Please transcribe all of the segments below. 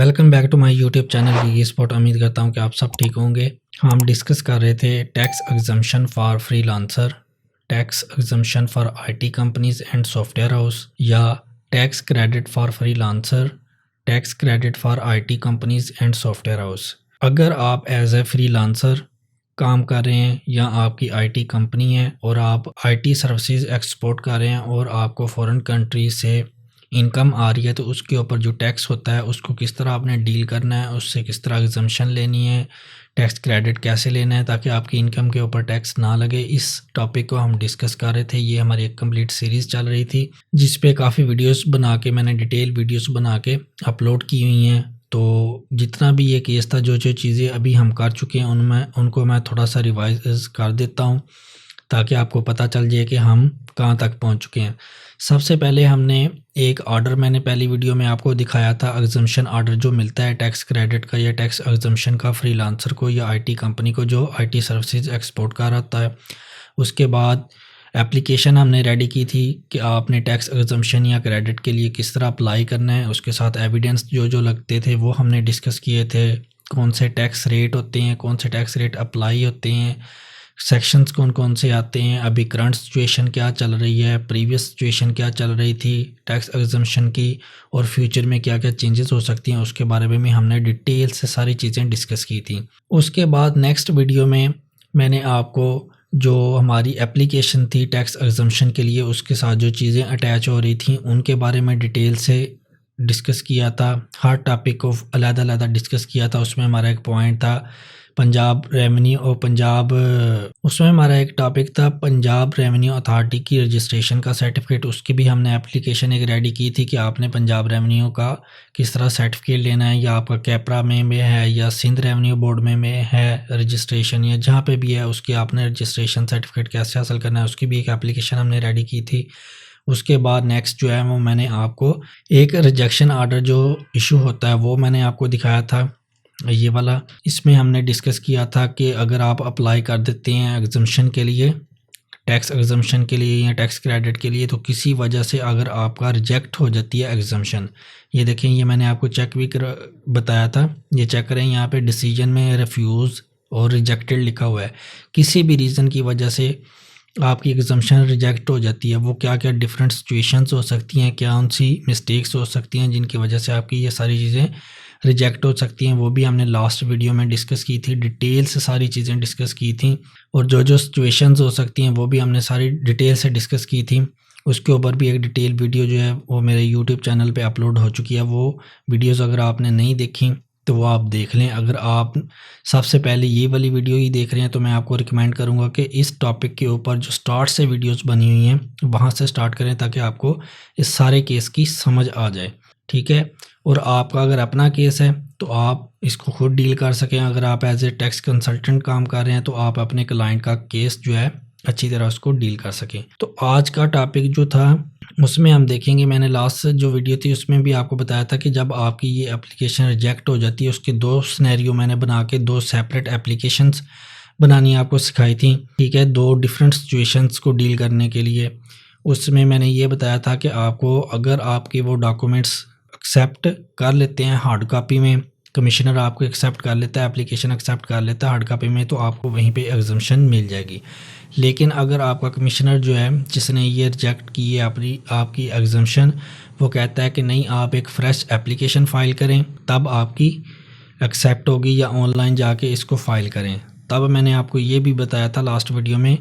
Welcome back to my YouTube channel key spot. उम्मीद करता हूँ कि आप सब ठीक होंगे। हम डिस्कस कर रहे थे tax exemption for freelancer, tax exemption for IT companies and software house, या tax credit for freelancer, tax credit for IT companies and software house. अगर आप एज ए फ्रीलांसर काम कर रहे हैं या आपकी आईटी कंपनी है और आप आईटी सर्विसेज एक्सपोर्ट कर रहे हैं और आपको फॉरेन कंट्री से इनकम आ रही है, तो उसके ऊपर जो टैक्स होता है उसको किस तरह आपने डील करना है, उससे किस तरह एग्जम्पशन लेनी है, टैक्स क्रेडिट कैसे लेना है ताकि आपकी इनकम के ऊपर टैक्स ना लगे, इस टॉपिक को हम डिस्कस कर रहे थे। ये हमारी एक कंप्लीट सीरीज़ चल रही थी जिस पे काफ़ी वीडियोस बना के मैंने डिटेल वीडियोस बना के अपलोड की हुई हैं। तो जितना भी ये केस था, जो जो चीज़ें अभी हम कर चुके हैं उनको मैं थोड़ा सा रिवाइज कर देता हूँ ताकि आपको पता चल जाए कि हम कहाँ तक पहुँच चुके हैं। सबसे पहले हमने एक ऑर्डर, मैंने पहली वीडियो में आपको दिखाया था एग्जम्पशन ऑर्डर जो मिलता है टैक्स क्रेडिट का या टैक्स एग्जम्पशन का फ्रीलांसर को या आईटी कंपनी को जो आईटी सर्विसेज एक्सपोर्ट कर रहा है। उसके बाद एप्लीकेशन हमने रेडी की थी कि आपने टैक्स एग्जम्पशन या क्रेडिट के लिए किस तरह अप्लाई करना है। उसके साथ एविडेंस जो जो लगते थे वो हमने डिस्कस किए थे। कौन से टैक्स रेट होते हैं, कौन से टैक्स रेट अप्लाई होते हैं, सेक्शंस कौन कौन से आते हैं, अभी करंट सिचुएशन क्या चल रही है, प्रीवियस सिचुएशन क्या चल रही थी टैक्स एग्जम्पशन की, और फ्यूचर में क्या क्या चेंजेस हो सकती हैं उसके बारे में हमने डिटेल से सारी चीज़ें डिस्कस की थी। उसके बाद नेक्स्ट वीडियो में मैंने आपको जो हमारी एप्लीकेशन थी टैक्स एग्जम्पशन के लिए उसके साथ जो चीज़ें अटैच हो रही थी उनके बारे में डिटेल से डिस्कस किया था। हर टॉपिक को अलग-अलग डिस्कस किया था। उसमें हमारा एक पॉइंट था पंजाब रेवेन्यू और उसमें हमारा एक टॉपिक था पंजाब रेवेन्यू अथॉरिटी की रजिस्ट्रेशन का सर्टिफिकेट। उसकी भी हमने एप्लीकेशन एक रेडी की थी कि आपने पंजाब रेवेन्यू का किस तरह सर्टिफिकेट लेना है, या आपका कैपरा में है या सिंध रेवेन्यू बोर्ड में है रजिस्ट्रेशन, या जहाँ पे भी है उसकी आपने रजिस्ट्रेशन सर्टिफिकेट कैसे हासिल करना है, उसकी भी एक एप्लीकेशन हमने रेडी की थी। उसके बाद नेक्स्ट जो है वो मैंने आपको एक रिजेक्शन ऑर्डर जो इशू होता है वो मैंने आपको दिखाया था, ये वाला। इसमें हमने डिस्कस किया था कि अगर आप अप्लाई कर देते हैं एग्जम्पशन के लिए, टैक्स एग्जम्पशन के लिए या टैक्स क्रेडिट के लिए, तो किसी वजह से अगर आपका रिजेक्ट हो जाती है एग्जम्पशन, ये देखें, ये मैंने आपको चेक भी बताया था, ये चेक करें, यहाँ पे डिसीजन में रिफ्यूज़ और रिजेक्टेड लिखा हुआ है। किसी भी रीज़न की वजह से आपकी एग्जम्पशन रिजेक्ट हो जाती है, वो क्या क्या डिफरेंट सिचुएशंस हो सकती हैं, क्या कौन सी मिस्टेक्स हो सकती हैं जिनकी वजह से आपकी ये सारी चीज़ें रिजेक्ट हो सकती हैं, वो भी हमने लास्ट वीडियो में डिस्कस की थी। डिटेल से सारी चीज़ें डिस्कस की थी और जो जो सिचुएशंस हो सकती हैं वो भी हमने सारी डिटेल से डिस्कस की थी। उसके ऊपर भी एक डिटेल वीडियो जो है वो मेरे यूट्यूब चैनल पे अपलोड हो चुकी है। वो वीडियोस अगर आपने नहीं देखी तो वो आप देख लें। अगर आप सबसे पहले ये वाली वीडियो ही देख रहे हैं तो मैं आपको रिकमेंड करूँगा कि इस टॉपिक के ऊपर जो स्टार्ट से वीडियोज़ बनी हुई हैं वहाँ से स्टार्ट करें ताकि आपको इस सारे केस की समझ आ जाए, ठीक है। और आपका अगर अपना केस है तो आप इसको खुद डील कर सकें। अगर आप एज ए टैक्स कंसल्टेंट काम कर रहे हैं तो आप अपने क्लाइंट का केस जो है अच्छी तरह उसको डील कर सकें। तो आज का टॉपिक जो था उसमें हम देखेंगे, मैंने लास्ट जो वीडियो थी उसमें भी आपको बताया था कि जब आपकी ये एप्लीकेशन रिजेक्ट हो जाती है उसके दो सिनेरियो मैंने बना के दो सेपरेट एप्लीकेशंस बनानी आपको सिखाई थी, ठीक है, दो डिफरेंट सिचुएशंस को डील करने के लिए। उसमें मैंने ये बताया था कि आपको अगर आपके वो डॉक्यूमेंट्स एक्सेप्ट कर लेते हैं हार्ड कॉपी में, कमिश्नर आपको एक्सेप्ट कर लेता है, एप्लीकेशन एक्सेप्ट कर लेता है हार्ड कॉपी में, तो आपको वहीं पे एग्जम्पशन मिल जाएगी। लेकिन अगर आपका कमिश्नर जो है जिसने ये रिजेक्ट की है आपकी एग्जम्पशन, वो कहता है कि नहीं आप एक फ़्रेश एप्लीकेशन फ़ाइल करें तब आपकी एक्सेप्ट होगी, या ऑनलाइन जाके इसको फ़ाइल करें। तब मैंने आपको ये भी बताया था लास्ट वीडियो में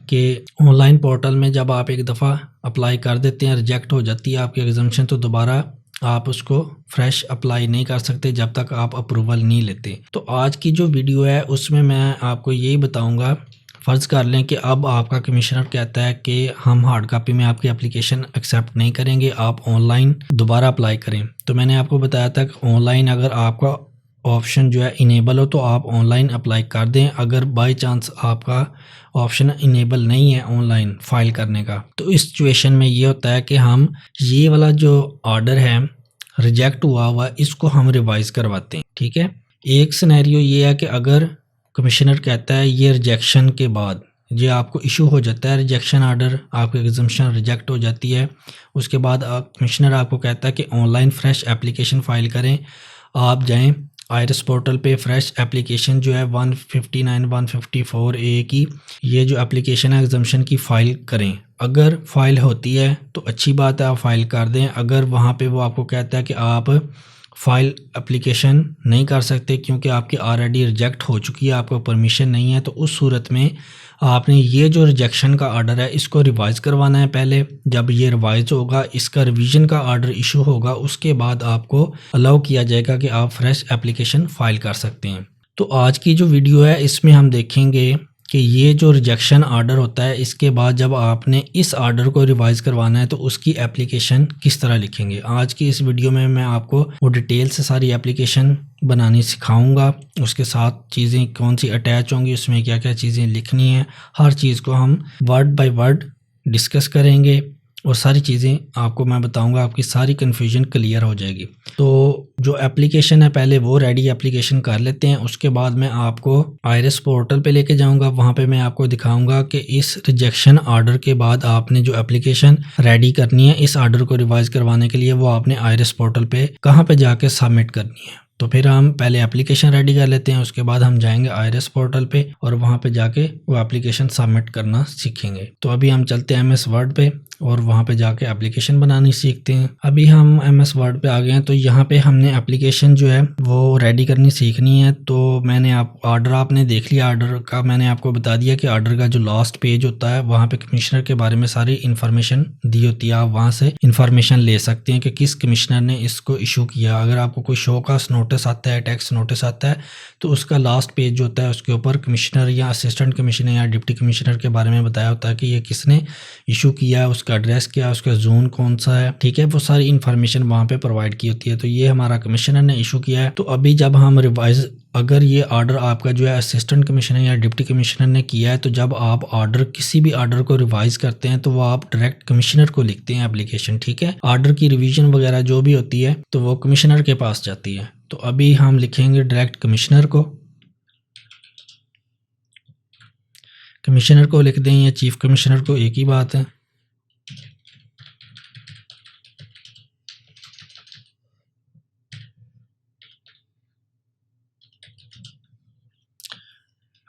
कि ऑनलाइन पोर्टल में जब आप एक दफ़ा अप्लाई कर देते हैं, रिजेक्ट हो जाती है आपकी एग्जम्पशन, तो दोबारा आप उसको फ्रेश अप्लाई नहीं कर सकते जब तक आप अप्रूवल नहीं लेते। तो आज की जो वीडियो है उसमें मैं आपको यही बताऊंगा, फ़र्ज़ कर लें कि अब आपका कमिश्नर कहता है कि हम हार्ड कॉपी में आपकी एप्लीकेशन एक्सेप्ट नहीं करेंगे, आप ऑनलाइन दोबारा अप्लाई करें। तो मैंने आपको बताया था कि ऑनलाइन अगर आपका ऑप्शन जो है इनेबल हो तो आप ऑनलाइन अप्लाई कर दें। अगर बाय चांस आपका ऑप्शन इनेबल नहीं है ऑनलाइन फ़ाइल करने का, तो इस सिचुएशन में ये होता है कि हम ये वाला जो ऑर्डर है रिजेक्ट हुआ इसको हम रिवाइज़ करवाते हैं, ठीक है। एक सिनेरियो ये है कि अगर कमिश्नर कहता है ये रिजेक्शन के बाद ये आपको इशू हो जाता है, रिजेक्शन ऑर्डर, आपकी एग्जम्पशन रिजेक्ट हो जाती है, उसके बाद कमिश्नर आपको कहता है कि ऑनलाइन फ्रेश एप्लीकेशन फ़ाइल करें। आप जाएं आयरस पोर्टल पे, फ्रेश एप्लीकेशन जो है 159 154 ए की ये जो एप्लीकेशन है एग्जम्पशन की फ़ाइल करें। अगर फ़ाइल होती है तो अच्छी बात है, आप फ़ाइल कर दें। अगर वहाँ पे वो आपको कहता है कि आप फ़ाइल एप्लीकेशन नहीं कर सकते क्योंकि आपकी ऑलरेडी रिजेक्ट हो चुकी है, आपको परमिशन नहीं है, तो उस सूरत में आपने ये जो रिजेक्शन का ऑर्डर है इसको रिवाइज़ करवाना है पहले। जब ये रिवाइज़ होगा, इसका रिवीजन का ऑर्डर इशू होगा, उसके बाद आपको अलाउ किया जाएगा कि आप फ्रेश एप्लीकेशन फ़ाइल कर सकते हैं। तो आज की जो वीडियो है इसमें हम देखेंगे कि ये जो रिजेक्शन ऑर्डर होता है, इसके बाद जब आपने इस ऑर्डर को रिवाइज़ करवाना है तो उसकी एप्लीकेशन किस तरह लिखेंगे। आज की इस वीडियो में मैं आपको वो डिटेल से सारी एप्लीकेशन बनानी सिखाऊंगा, उसके साथ चीज़ें कौन सी अटैच होंगी, उसमें क्या क्या चीज़ें लिखनी है, हर चीज़ को हम वर्ड बाय वर्ड डिस्कस करेंगे और सारी चीज़ें आपको मैं बताऊंगा, आपकी सारी कन्फ्यूजन क्लियर हो जाएगी। तो जो एप्लीकेशन है पहले वो रेडी एप्लीकेशन कर लेते हैं, उसके बाद मैं आपको आयरस पोर्टल पे लेके जाऊंगा। वहाँ पे मैं आपको दिखाऊंगा कि इस रिजेक्शन ऑर्डर के बाद आपने जो एप्लीकेशन रेडी करनी है इस ऑर्डर को रिवाइज करवाने के लिए, वो आपने आयरस पोर्टल पे कहाँ पे जाके सबमिट करनी है। तो फिर हम पहले एप्लीकेशन रेडी कर लेते हैं, उसके बाद हम जाएंगे आयरस पोर्टल पे और वहाँ पे जाके वो एप्लीकेशन सबमिट करना सीखेंगे। तो अभी हम चलते हैं MS वर्ड पे और वहाँ पे जाके एप्लीकेशन बनानी सीखते हैं। अभी हम MS वर्ड पे आ गए हैं, तो यहाँ पे हमने एप्लीकेशन जो है वो रेडी करनी सीखनी है। तो मैंने ऑर्डर आपने देख लिया, ऑर्डर का मैंने आपको बता दिया कि ऑर्डर का जो लास्ट पेज होता है वहाँ पे कमिश्नर के बारे में सारी इन्फॉर्मेशन दी होती है। आप वहाँ से इन्फॉर्मेशन ले सकते हैं कि किस कमिश्नर ने इसको इशू किया। अगर आपको कोई शो का नोटिस आता है, टैक्स नोटिस आता है, तो उसका लास्ट पेज जो होता है उसके ऊपर कमिश्नर या असिस्टेंट कमिश्नर या डिप्टी कमिश्नर के बारे में बताया होता है कि ये किसने इशू किया है, उसका एड्रेस क्या है, उसका जोन कौन सा है, ठीक है। वो सारी इन्फॉर्मेशन वहाँ पे प्रोवाइड की होती है। तो ये हमारा कमिश्नर ने इशू किया है। तो अभी जब हम रिवाइज, अगर ये ऑर्डर आपका जो है असिस्टेंट कमिश्नर या डिप्टी कमिश्नर ने किया है, तो जब आप ऑर्डर किसी भी ऑर्डर को रिवाइज करते हैं तो वो आप डायरेक्ट कमिश्नर को लिखते हैं एप्लीकेशन, ठीक है। ऑर्डर की रिवीजन वगैरह जो भी होती है तो वो कमिश्नर के पास जाती है। तो अभी हम लिखेंगे डायरेक्ट कमिश्नर को, कमिश्नर को लिख दें या चीफ कमिश्नर को, एक ही बात है।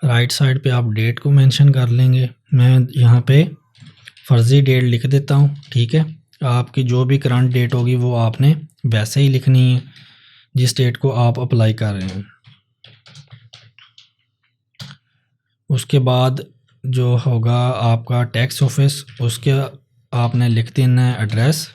राइट साइड पे आप डेट को मेंशन कर लेंगे। मैं यहाँ पे फर्जी डेट लिख देता हूँ, ठीक है। आपकी जो भी करंट डेट होगी वो आपने वैसे ही लिखनी है जिस डेट को आप अप्लाई कर रहे हैं। उसके बाद जो होगा आपका टैक्स ऑफिस, उसके आपने लिख देना है एड्रेस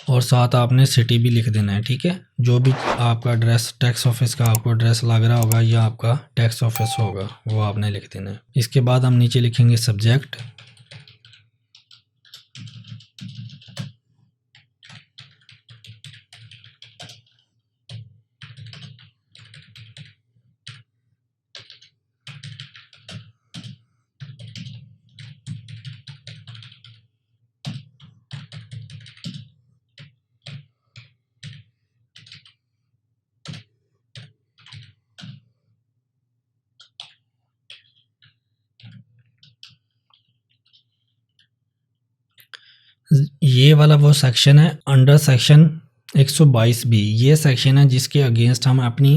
और साथ आपने सिटी भी लिख देना है, ठीक है। जो भी आपका एड्रेस टैक्स ऑफिस का आपको एड्रेस लग रहा होगा या आपका टैक्स ऑफिस होगा वो आपने लिख देना है। इसके बाद हम नीचे लिखेंगे सब्जेक्ट, ये वाला वो सेक्शन है अंडर सेक्शन 122 बी। ये सेक्शन है जिसके अगेंस्ट हम अपनी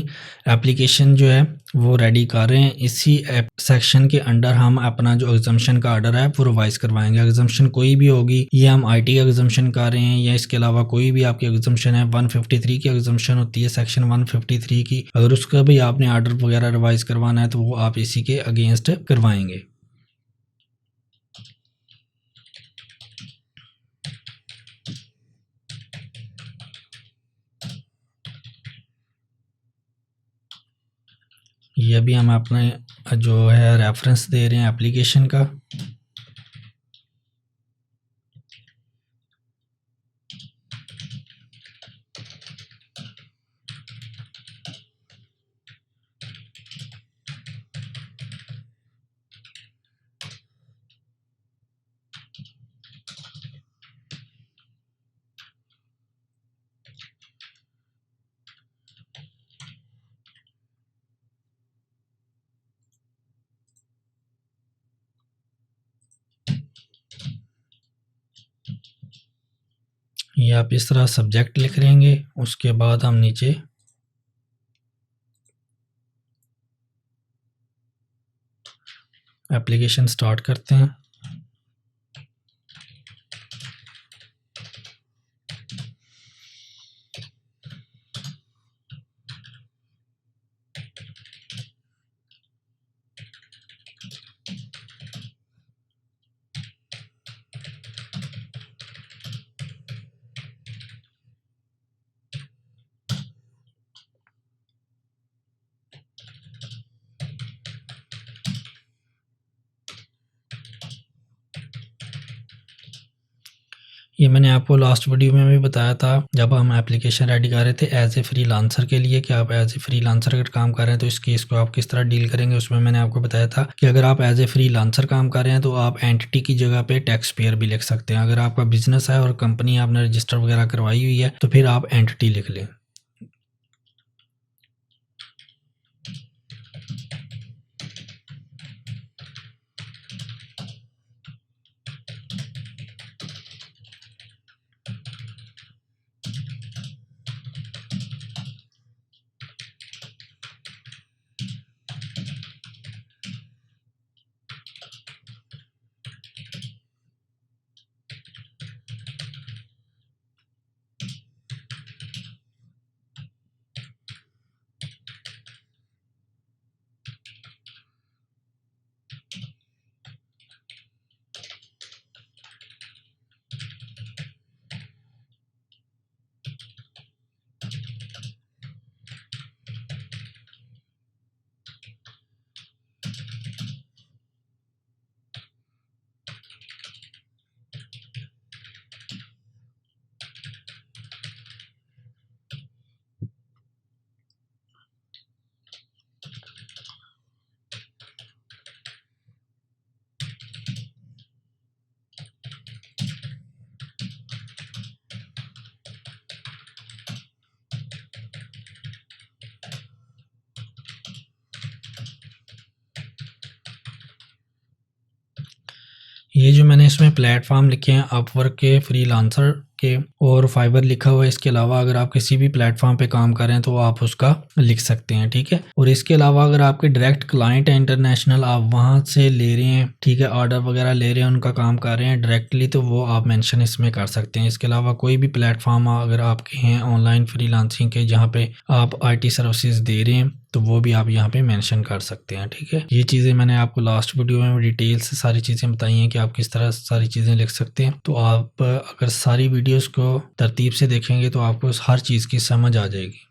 एप्लीकेशन जो है वो रेडी कर रहे हैं। इसी सेक्शन के अंडर हम अपना जो एग्जम्पशन का ऑर्डर है वो रिवाइज करवाएंगे। एग्जम्पशन कोई भी होगी, ये हम IT का एग्जम्पशन कर रहे हैं या इसके अलावा कोई भी आपकी एग्जम्पशन है, 153 की एग्जम्पशन होती है सेक्शन 153 की, अगर उसका भी आपने ऑर्डर वगैरह रिवाइज करवाना है तो वो आप इसी के अगेंस्ट करवाएंगे। ये भी हम अपने जो है रेफरेंस दे रहे हैं एप्लीकेशन का। ये आप इस तरह सब्जेक्ट लिख लेंगे। उसके बाद हम नीचे एप्लीकेशन स्टार्ट करते हैं। ये मैंने आपको लास्ट वीडियो में भी बताया था जब हम एप्लीकेशन रेडी कर रहे थे एज ए फ्रीलांसर के लिए कि आप एज ए फ्रीलांसर अगर काम कर रहे हैं तो इस केस को आप किस तरह डील करेंगे। उसमें मैंने आपको बताया था कि अगर आप एज ए फ्रीलांसर काम कर रहे हैं तो आप एंटिटी की जगह पे टैक्स पेयर भी लिख सकते हैं। अगर आपका बिजनेस है और कंपनी आपने रजिस्टर वगैरह करवाई हुई है तो फिर आप एंटिटी लिख लें। ये जो मैंने इसमें प्लेटफॉर्म लिखे हैं अपवर्क के, फ्रीलांसर के और फाइबर लिखा हुआ है। इसके अलावा अगर आप किसी भी प्लेटफॉर्म पे काम कर रहे हैं तो आप उसका लिख सकते हैं, ठीक है। और इसके अलावा अगर आपके डायरेक्ट क्लाइंट है इंटरनेशनल, आप वहां से ले रहे हैं, ठीक है, ऑर्डर वगैरह ले रहे हैं, उनका काम कर रहे हैं डायरेक्टली, तो वो आप मेंशन इसमें कर सकते हैं। इसके अलावा कोई भी प्लेटफॉर्म अगर आपके हैं ऑनलाइन फ्रीलांसिंग के जहाँ पे आप IT सर्विसेज दे रहे हैं तो वो भी आप यहाँ पे मेंशन कर सकते हैं, ठीक है। ये चीज़ें मैंने आपको लास्ट वीडियो में डिटेल से सारी चीज़ें बताई हैं कि आप किस तरह सारी चीज़ें लिख सकते हैं। तो आप अगर सारी वीडियोस को तरतीब से देखेंगे तो आपको हर चीज़ की समझ आ जाएगी।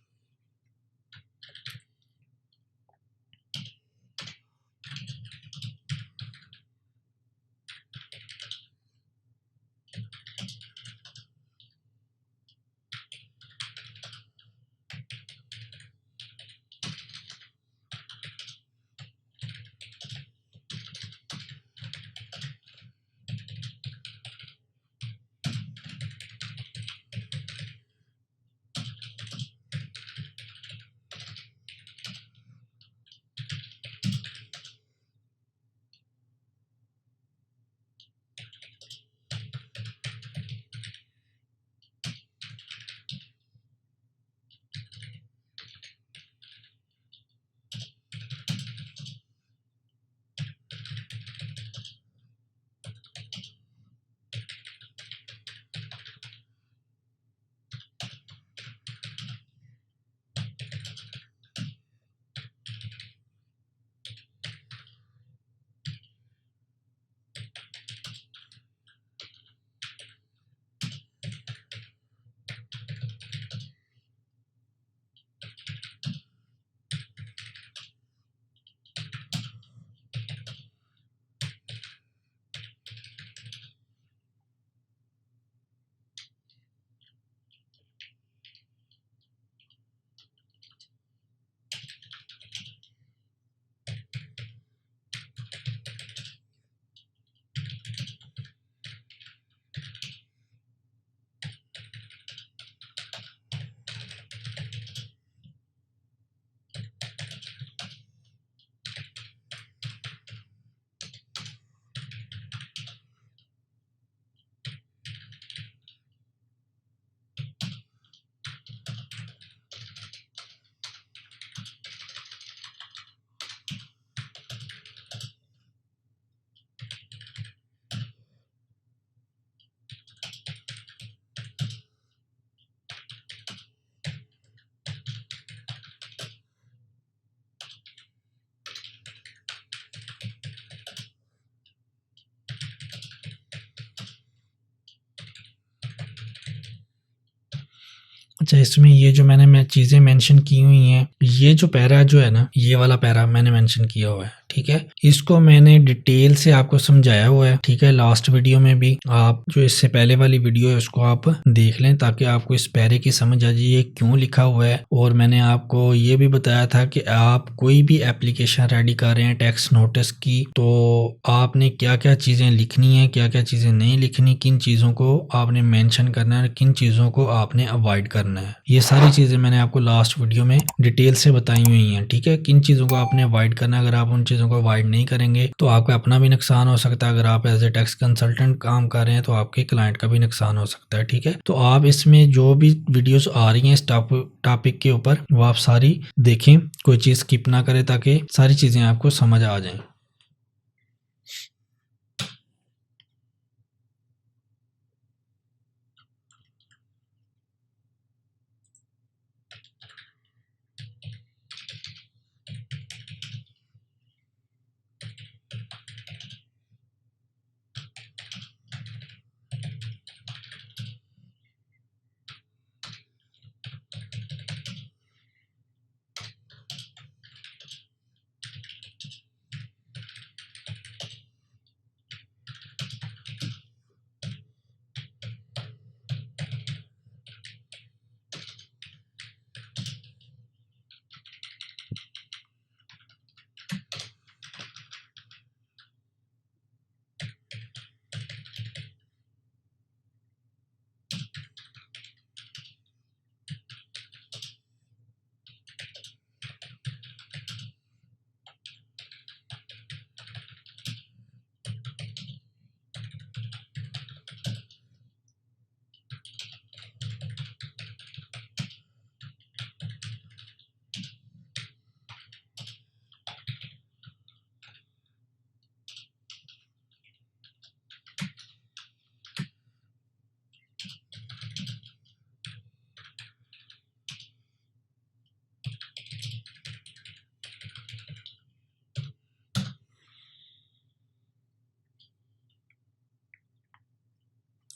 अच्छा, इसमें ये जो मैं चीज़ें मेंशन की हुई हैं, ये जो पैरा जो है ना, ये वाला पैरा मैंने मेंशन किया हुआ है, ठीक है। इसको मैंने डिटेल से आपको समझाया हुआ है, ठीक है, लास्ट वीडियो में भी। आप जो इससे पहले वाली वीडियो है उसको आप देख लें ताकि आपको इस पैरे की समझ आ जाए ये क्यों लिखा हुआ है। और मैंने आपको ये भी बताया था कि आप कोई भी एप्लीकेशन रेडी कर रहे हैं टैक्स नोटिस की, तो आपने क्या क्या चीज़ें लिखनी है, क्या क्या चीज़ें नहीं लिखनी, किन चीज़ों को आपने मेंशन करना है, किन चीज़ों को आपने अवॉइड करना है। ये सारी चीज़ें मैंने आपको लास्ट वीडियो में डिटेल से बताई हुई हैं, ठीक है। किन चीज़ों को आपने अवॉइड करना है, अगर आप उन चीज़ों को अवॉइड नहीं करेंगे तो आपका अपना भी नुकसान हो सकता है। अगर आप एज ए टैक्स कंसल्टेंट काम कर रहे हैं तो आपके क्लाइंट का भी नुकसान हो सकता है, ठीक है। तो आप इसमें जो भी वीडियोस आ रही हैं इस टॉपिक के ऊपर वो आप सारी देखें, कोई चीज़ स्किप ना करें ताकि सारी चीज़ें आपको समझ आ जाएं।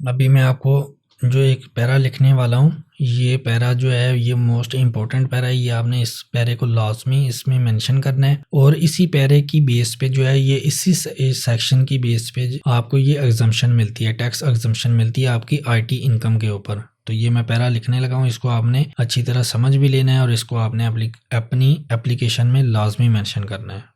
अभी मैं आपको जो एक पैरा लिखने वाला हूँ, ये पैरा जो है ये मोस्ट इम्पोर्टेंट पैरा है। ये आपने इस पैरे को लाजमी इसमें मेंशन करना है और इसी पैरे की बेस पे जो है ये इसी सेक्शन की बेस पे आपको ये एग्जम्पशन मिलती है, टैक्स एग्जम्पशन मिलती है आपकी आईटी इनकम के ऊपर। तो ये मैं पैरा लिखने लगा हूँ, इसको आपने अच्छी तरह समझ भी लेना है और इसको आपने अपनी एप्लीकेशन में लाजमी मेंशन करना है।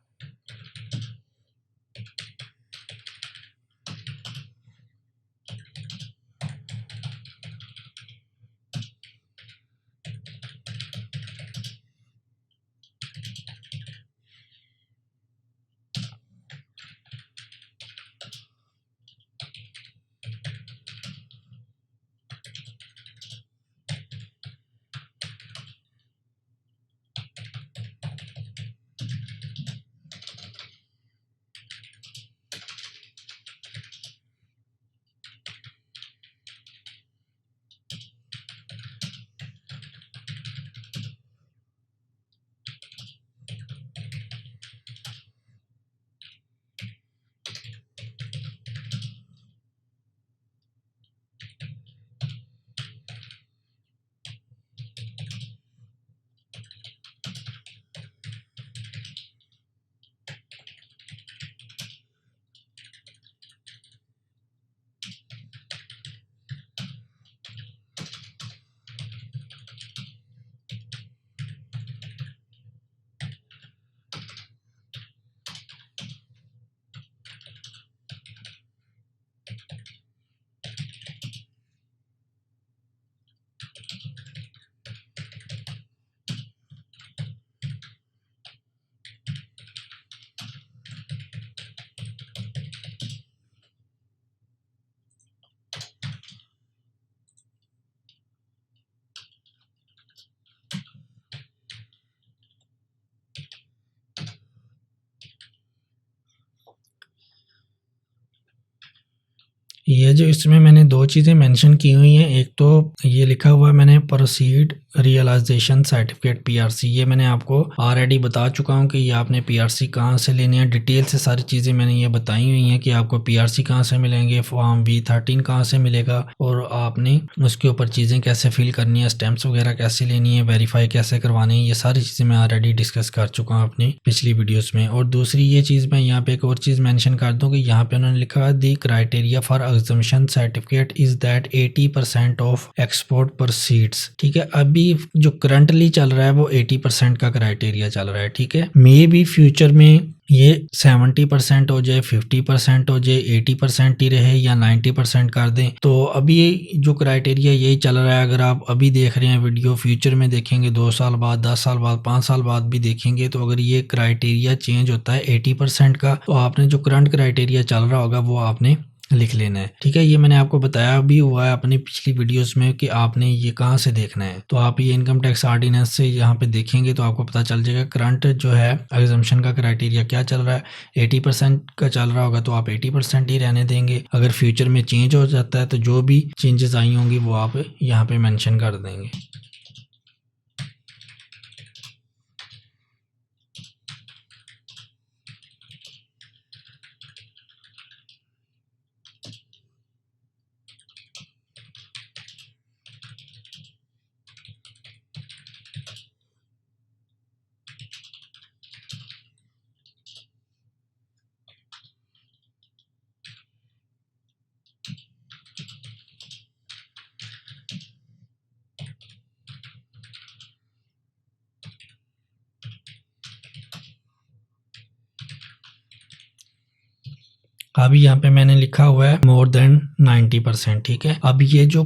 ये जो इसमें मैंने दो चीज़ें मेंशन की हुई हैं, एक तो ये लिखा हुआ है मैंने प्रोसीड रियलाइजेशन सर्टिफिकेट पीआरसी, ये मैंने आपको ऑलरेडी बता चुका हूँ कि ये आपने पीआरसी कहाँ से लेने हैं। डिटेल से सारी चीज़ें मैंने ये बताई हुई हैं कि आपको पीआरसी कहाँ से मिलेंगे, फॉर्म V13 कहाँ से मिलेगा, और आपने उसके ऊपर चीज़ें कैसे फिल करनी है, स्टैम्प्स वगैरह कैसे लेनी है, वेरीफाई कैसे करवानी है, ये सारी चीज़ें मैं ऑलरेडी डिस्कस कर चुका हूँ अपनी पिछली वीडियोज़ में। और दूसरी ये चीज़ मैं यहाँ पे एक और चीज़ मैंशन कर दूँ कि यहाँ पे उन्होंने लिखा है the criteria for exemption certificate is that 80% of export proceeds. ठीक है, अभी जो करंटली चल रहा है वो 80% का क्राइटेरिया चल रहा है। ठीक है, मे बी फ्यूचर में ये 70% हो जाए, 50% हो जाए, 80% ही रहे या 90% कर दें। तो अभी जो क्राइटेरिया यही चल रहा है। अगर आप अभी देख रहे हैं वीडियो, फ्यूचर में देखेंगे 2 साल बाद, 10 साल बाद, 5 साल बाद भी देखेंगे, तो अगर ये क्राइटेरिया चेंज होता है 80% का, तो आपने जो करंट क्राइटेरिया चल रहा होगा वो आपने लिख लेना है। ठीक है, ये मैंने आपको बताया भी हुआ है अपनी पिछली वीडियोस में कि आपने ये कहाँ से देखना है। तो आप ये इनकम टैक्स ऑर्डिनेंस से यहाँ पे देखेंगे तो आपको पता चल जाएगा करंट जो है एग्जम्पशन का क्राइटेरिया क्या चल रहा है। 80% का चल रहा होगा तो आप 80% ही रहने देंगे। अगर फ्यूचर में चेंज हो जाता है तो जो भी चेंजेस आई होंगी वो आप यहाँ पे मैंशन कर देंगे। अभी यहाँ पे मैंने लिखा हुआ है मोर देन 90%। ठीक है, अब ये जो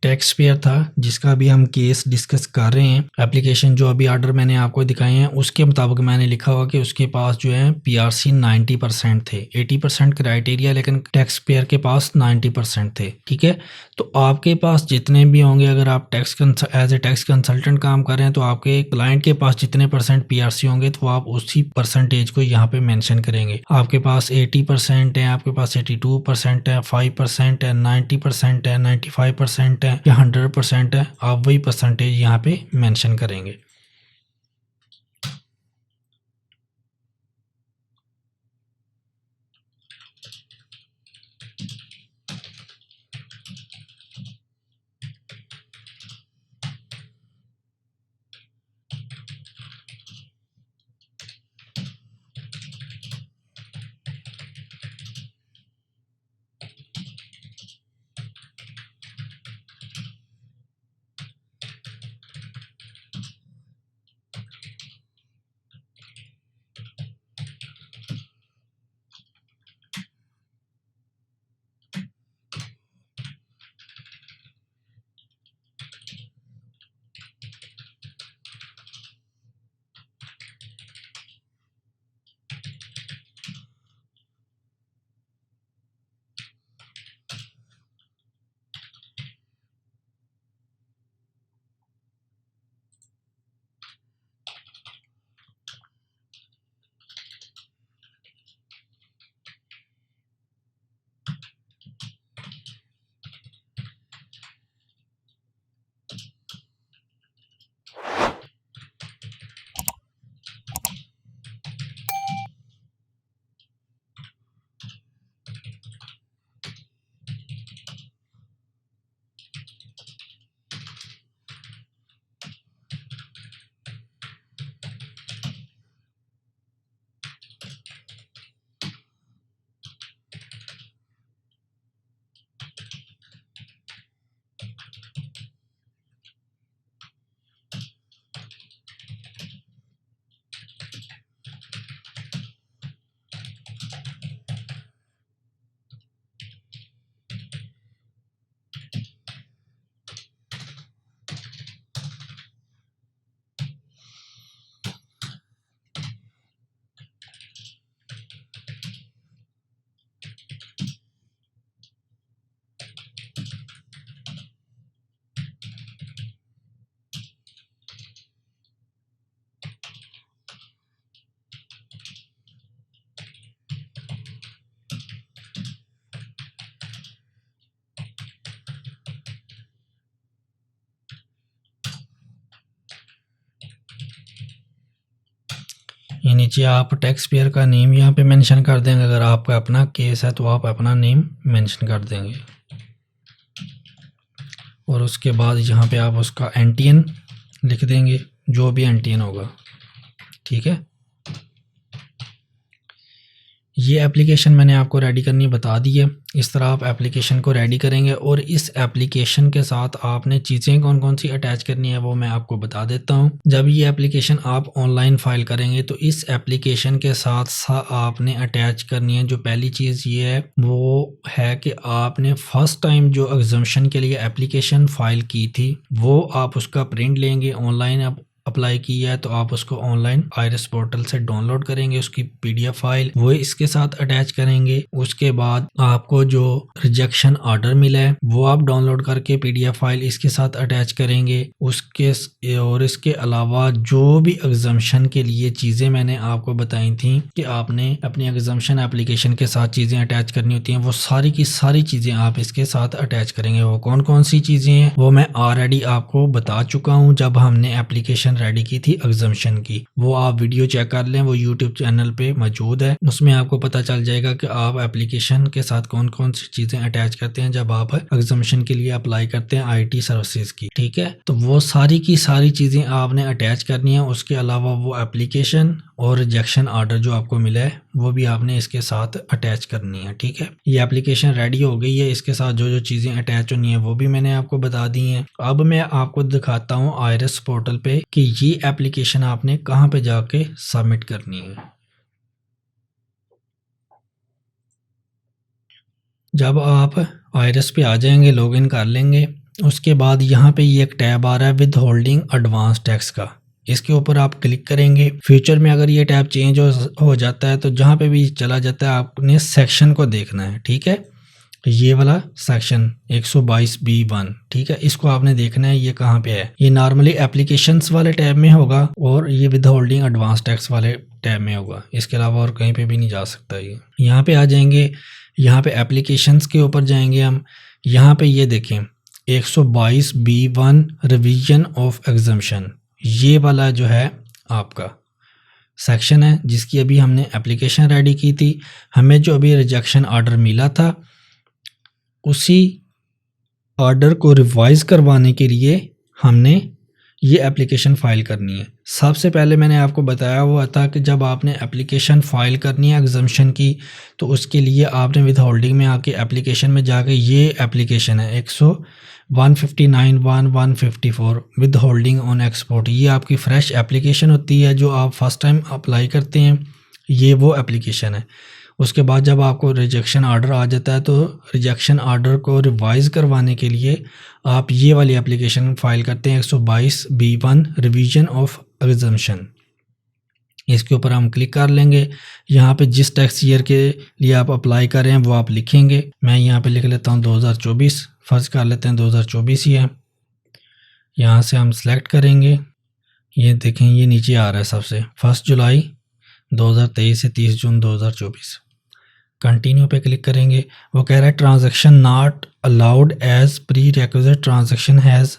टैक्स पेयर था जिसका अभी हम केस डिस्कस कर रहे हैं, एप्लीकेशन जो अभी ऑर्डर मैंने आपको दिखाए हैं उसके मुताबिक मैंने लिखा हुआ कि उसके पास जो है पीआरसी 90% थे। 80% क्राइटेरिया लेकिन टैक्स पेयर के पास 90% थे। ठीक है, तो आपके पास जितने भी होंगे, अगर आप एज ए टैक्स कंसल्टेंट काम कर रहे हैं तो आपके क्लाइंट के पास जितने % पीआरसी होंगे तो आप उसी परसेंटेज को यहाँ पे मेंशन करेंगे। आपके पास 80% है, आपके पास 82% है, 5% है, 90% है, 95% है या 100% है, आप वही परसेंटेज यहाँ पे मेंशन करेंगे। ये नीचे आप टैक्स पेयर का नेम यहाँ पे मेंशन कर देंगे। अगर आपका अपना केस है तो आप अपना नेम मेंशन कर देंगे और उसके बाद यहाँ पे आप उसका एनटीएन लिख देंगे, जो भी एनटीएन होगा। ठीक है, ये एप्लीकेशन मैंने आपको रेडी करनी बता दी है। इस तरह आप एप्लीकेशन को रेडी करेंगे और इस एप्लीकेशन के साथ आपने चीज़ें कौन कौन सी अटैच करनी है वो मैं आपको बता देता हूँ। जब ये एप्लीकेशन आप ऑनलाइन फाइल करेंगे तो इस एप्लीकेशन के साथ आपने अटैच करनी है। जो पहली चीज़ ये है वो है कि आपने फर्स्ट टाइम जो एग्जम्पशन के लिए एप्लीकेशन फाइल की थी वो आप उसका प्रिंट लेंगे। ऑनलाइन आप अप्लाई किया है तो आप उसको ऑनलाइन आयरिस पोर्टल से डाउनलोड करेंगे, उसकी पीडीएफ फाइल वो इसके साथ अटैच करेंगे। उसके बाद आपको जो रिजेक्शन ऑर्डर मिला है वो आप डाउनलोड करके पीडीएफ फाइल इसके साथ अटैच करेंगे। इसके अलावा जो भी एग्जम्पशन के लिए चीज़ें मैंने आपको बताई थी कि आपने अपनी एग्जम्पशन एप्लीकेशन के साथ चीज़ें अटैच करनी होती हैं, वो सारी की सारी चीज़ें आप इसके साथ अटैच करेंगे। वो कौन कौन सी चीज़ें हैं वो मैं ऑलरेडी आपको बता चुका हूँ जब हमने एप्लीकेशन रेडी की थी एग्जम्पशन की। वो आप वीडियो चेक कर लें, वो यूट्यूब चैनल पे मौजूद है। उसमें आपको पता चल जाएगा कि आप एप्लीकेशन के साथ कौन कौन सी चीज़ें अटैच करते हैं जब आप एग्जम्पशन के लिए अप्लाई करते हैं आईटी सर्विसेज की। ठीक है, तो वो सारी की सारी चीज़ें आपने अटैच करनी है। उसके अलावा वो एप्लीकेशन और रिजेक्शन ऑर्डर जो आपको मिला है वो भी आपने इसके साथ अटैच करनी है। ठीक है, ये एप्लीकेशन रेडी हो गई है। इसके साथ जो जो चीज़ें अटैच होनी है वो भी मैंने आपको बता दी हैं। अब मैं आपको दिखाता हूँ आयरिस पोर्टल पे कि ये एप्लीकेशन आपने कहाँ पे जाके सबमिट करनी है। जब आप आयरिस पे आ जाएंगे, लॉगिन कर लेंगे, उसके बाद यहाँ पे ये एक टैब आ रहा है विद होल्डिंग एडवांस टैक्स का। इसके ऊपर आप क्लिक करेंगे। फ्यूचर में अगर ये टैब चेंज हो जाता है तो जहाँ पे भी चला जाता है आपने सेक्शन को देखना है। ठीक है, ये वाला सेक्शन 122B1, ठीक है, इसको आपने देखना है ये कहाँ पे है। ये नॉर्मली एप्लीकेशंस वाले टैब में होगा और ये विद होल्डिंग एडवांस टैक्स वाले टैब में होगा। इसके अलावा और कहीं पे भी नहीं जा सकता। ये यहाँ पे आ जाएंगे, यहाँ पे एप्लीकेशंस के ऊपर जाएंगे हम। यहाँ पे ये देखें 122B1 रिवीजन ऑफ एग्जम्पशन, ये वाला जो है आपका सेक्शन है जिसकी अभी हमने एप्लीकेशन रेडी की थी। हमें जो अभी रिजेक्शन ऑर्डर मिला था उसी ऑर्डर को रिवाइज करवाने के लिए हमने ये एप्लीकेशन फ़ाइल करनी है। सबसे पहले मैंने आपको बताया हुआ था कि जब आपने एप्लीकेशन फ़ाइल करनी है एग्जम्पशन की तो उसके लिए आपने विद होल्डिंग में आके एप्लीकेशन में जाके ये एप्लीकेशन है 159.154 विद होल्डिंग ऑन एक्सपोर्ट, ये आपकी फ़्रेश एप्लीकेशन होती है जो आप फर्स्ट टाइम अप्लाई करते हैं, ये वो एप्लीकेशन है। उसके बाद जब आपको रिजेक्शन ऑर्डर आ जाता है तो रिजेक्शन ऑर्डर को रिवाइज़ करवाने के लिए आप ये वाली एप्लीकेशन फ़ाइल करते हैं 122B1 रिवीजन ऑफ एग्जम्पशन। इसके ऊपर हम क्लिक कर लेंगे। यहाँ पे जिस टैक्स ईयर के लिए आप अप्लाई कर रहे हैं वो आप लिखेंगे। मैं यहाँ पे लिख लेता हूँ 2024, फ़र्ज़ कर लेते हैं 2024 ही है। यहाँ से हम सेलेक्ट करेंगे। ये देखें ये नीचे आ रहा है सबसे 1 जुलाई 2023 से 30 जून 2024। कंटिन्यू पे क्लिक करेंगे। वो कह रहा है transaction not allowed as prerequisite transaction has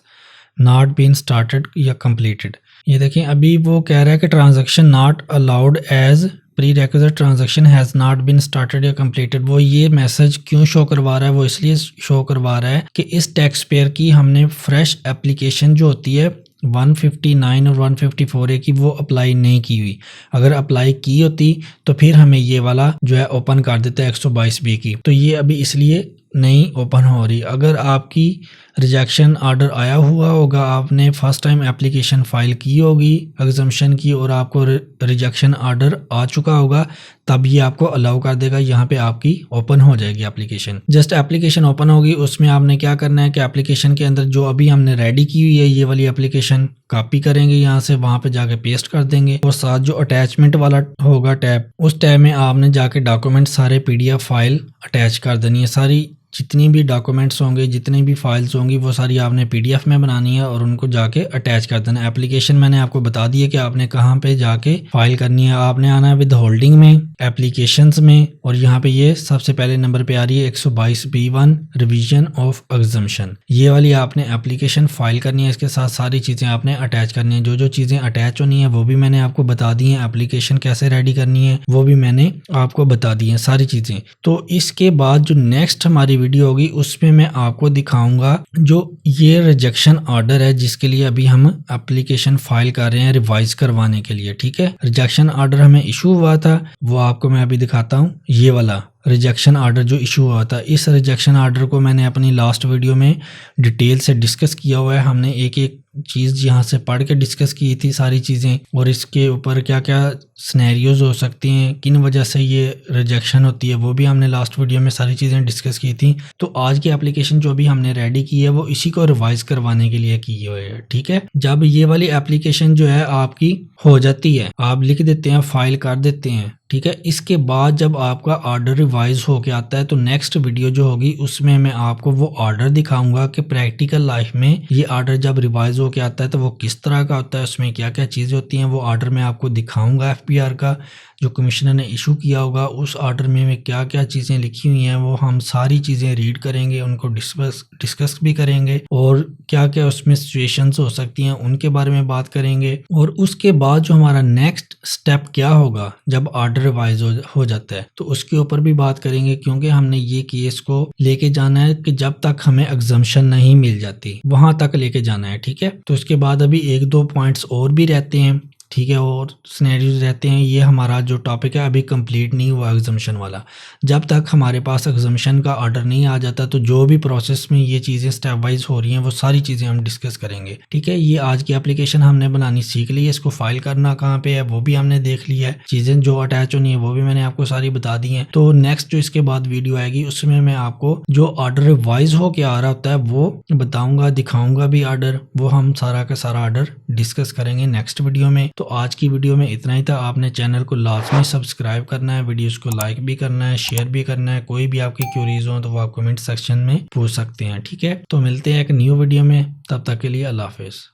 not been started या कंप्लीटेड। ये देखें अभी वो कह रहा है कि transaction not allowed as prerequisite transaction has not been started या कंप्लीटेड। वो ये मैसेज क्यों शो करवा रहा है? वो इसलिए शो करवा रहा है कि इस टैक्स पेयर की हमने फ्रेश एप्लीकेशन जो होती है 159 और 154A की वो अप्लाई नहीं की हुई। अगर अप्लाई की होती तो फिर हमें ये वाला जो है ओपन कर देता है 122B की, तो ये अभी इसलिए नहीं ओपन हो रही। अगर आपकी रिजेक्शन ऑर्डर आया हुआ होगा, आपने फर्स्ट टाइम एप्लीकेशन फ़ाइल की होगी एग्जम्पशन की और आपको रिजेक्शन ऑर्डर आ चुका होगा, तब ये आपको अलाउ कर देगा। यहाँ पे आपकी ओपन हो जाएगी एप्लीकेशन। जस्ट एप्लीकेशन ओपन होगी, उसमें आपने क्या करना है कि एप्लीकेशन के अंदर जो अभी हमने रेडी की हुई है ये वाली एप्लीकेशन कॉपी करेंगे, यहाँ से वहाँ पे जाके पेस्ट कर देंगे और साथ जो अटैचमेंट वाला होगा टैब, उस टैब में आपने जाके डॉक्यूमेंट सारे PDF फाइल अटैच कर देनी है। सारी जितनी भी डॉक्यूमेंट्स होंगे, जितनी भी फाइल्स होंगी, वो सारी आपने पीडीएफ में बनानी है और उनको जाके अटैच कर देना। एप्लीकेशन मैंने आपको बता दी है कि आपने कहाँ पे जाके फाइल करनी है। आपने आना है विद होल्डिंग में, एप्लीकेशंस में, और यहाँ पे ये सबसे पहले नंबर पे आ रही है 122B1 रिवीजन ऑफ एग्जम्पशन। ये वाली आपने एप्लीकेशन फाइल करनी है। इसके साथ सारी चीज़ें आपने अटैच करनी है। जो जो चीज़ें अटैच होनी है वो भी मैंने आपको बता दी हैं। एप्लीकेशन कैसे रेडी करनी है वो भी मैंने आपको बता दी है सारी चीज़ें। तो इसके बाद जो नेक्स्ट हमारी वीडियो होगी उसमें मैं आपको दिखाऊंगा जो ये रिजेक्शन ऑर्डर है जिसके लिए अभी हम एप्लीकेशन फाइल कर रहे हैं रिवाइज करवाने के लिए। ठीक है, रिजेक्शन ऑर्डर हमें इशू हुआ था, वो आपको मैं अभी दिखाता हूँ। ये वाला रिजेक्शन ऑर्डर जो इशू हुआ था, इस रिजेक्शन ऑर्डर को मैंने अपनी लास्ट वीडियो में डिटेल से डिस्कस किया हुआ है। हमने एक एक चीज़ यहाँ से पढ़ के डिस्कस की थी सारी चीज़ें, और इसके ऊपर क्या क्या सिनेरियोज हो सकती हैं, किन वजह से ये रिजेक्शन होती है, वो भी हमने लास्ट वीडियो में सारी चीज़ें डिस्कस की थी। तो आज की एप्लीकेशन जो भी हमने रेडी की है वो इसी को रिवाइज करवाने के लिए की हुई है। ठीक है, जब ये वाली एप्लीकेशन जो है आपकी हो जाती है, आप लिख देते हैं, फाइल कर देते हैं। ठीक है, इसके बाद जब आपका ऑर्डर रिवाइज होके आता है तो नेक्स्ट वीडियो जो होगी उसमें मैं आपको वो ऑर्डर दिखाऊंगा कि प्रैक्टिकल लाइफ में ये ऑर्डर जब रिवाइज होके आता है तो वो किस तरह का होता है, उसमें क्या क्या चीज़ें होती हैं। वो ऑर्डर मैं आपको दिखाऊंगा एफपीआर का जो कमिश्नर ने इशू किया होगा, उस ऑर्डर में क्या क्या चीज़ें लिखी हुई हैं वो हम सारी चीज़ें रीड करेंगे, उनको डिस्कस भी करेंगे, और क्या क्या उसमें सिचुएशंस हो सकती हैं उनके बारे में बात करेंगे। और उसके बाद जो हमारा नेक्स्ट स्टेप क्या होगा जब ऑर्डर रिवाइज हो जाता है तो उसके ऊपर भी बात करेंगे, क्योंकि हमने ये केस को लेके जाना है कि जब तक हमें एग्जम्पशन नहीं मिल जाती वहां तक लेके जाना है। ठीक है, तो उसके बाद अभी एक दो पॉइंट्स और भी रहते हैं। ठीक है, और सिनेरियोज रहते हैं। ये हमारा जो टॉपिक है अभी कंप्लीट नहीं हुआ एग्जम्पशन वाला। जब तक हमारे पास एग्जम्पशन का ऑर्डर नहीं आ जाता तो जो भी प्रोसेस में ये चीज़ें स्टेप वाइज हो रही हैं वो सारी चीज़ें हम डिस्कस करेंगे। ठीक है, ये आज की एप्लीकेशन हमने बनानी सीख ली है। इसको फाइल करना कहाँ पे है वो भी हमने देख लिया है। चीज़ें जो अटैच होनी है वो भी मैंने आपको सारी बता दी हैं। तो नेक्स्ट जो इसके बाद वीडियो आएगी उसमें मैं आपको जो ऑर्डर रिवाइज होके आ रहा होता है वो बताऊंगा, दिखाऊंगा भी ऑर्डर। वो हम सारा का सारा ऑर्डर डिस्कस करेंगे नेक्स्ट वीडियो में। तो आज की वीडियो में इतना ही था। आपने चैनल को लाजमी सब्सक्राइब करना है, वीडियोस को लाइक भी करना है, शेयर भी करना है। कोई भी आपकी क्यूरीज हो तो वो आप कमेंट सेक्शन में पूछ सकते हैं। ठीक है, तो मिलते हैं एक न्यू वीडियो में, तब तक के लिए अल्लाह हाफिज़।